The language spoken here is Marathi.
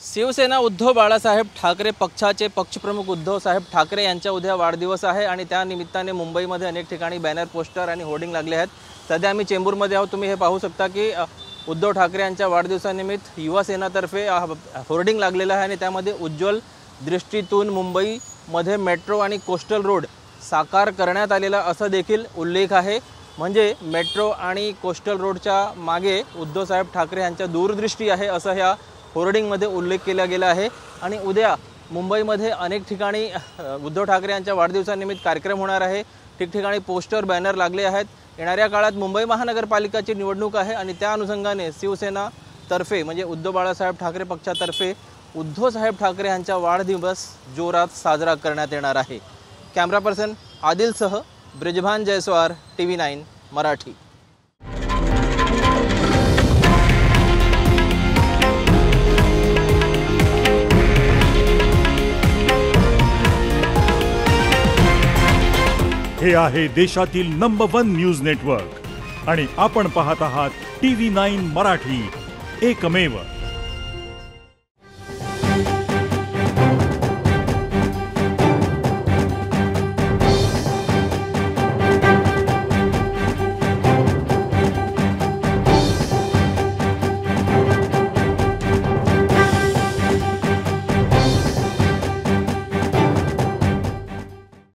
शिवसेना उद्धव बाळासाहेब ठाकरे पक्षाचे पक्षप्रमुख उद्धव साहेब ठाकरे यांचा उद्या वाढदिवस आहे आणि त्या निमित्ताने मुंबईमध्ये अनेक ठिकाणी बॅनर पोस्टर आणि होर्डिंग लागले आहेत। सध्या आम्ही चेंबूरमध्ये आहोत। तुम्ही हे पाहू शकता की उद्धव ठाकरे यांच्या वाढदिवसानिमित्त युवा सेनातर्फे होर्डिंग लागलेला आहे आणि त्यामध्ये उज्ज्वल दृष्टीतून मुंबईमध्ये मेट्रो आणि कोस्टल रोड साकार करण्यात आलेला असा देखील उल्लेख आहे। म्हणजे मेट्रो आणि कोस्टल रोडच्या मागे उद्धव साहेब ठाकरे यांच्या दूरदृष्टी आहे असं ह्या होर्डिंगमध्ये उल्लेख केला गेला आहे। आणि उद्या मुंबईमध्ये अनेक ठिकाणी उद्धव ठाकरे यांच्या वाढदिवसानिमित्त कार्यक्रम होणार आहे। ठिकठिकाणी पोस्टर बॅनर लागले आहेत। येणाऱ्या काळात मुंबई महानगरपालिकाची निवडणूक आहे आणि त्या अनुषंगाने शिवसेना तर्फे म्हणजे उद्धव बाळासाहेब ठाकरे पक्षातर्फे उद्धव साहेब ठाकरे यांचा वाढदिवस जोरात साजरा करण्यात येणार आहे। Camera person Adilsah Brijbhan Jaiswar TV9 Marathi. हे आहे देशातील नंबर 1 न्यूज नेटवर्क आणि आपण पाहत आहात TV9 मराठी, एकमेव।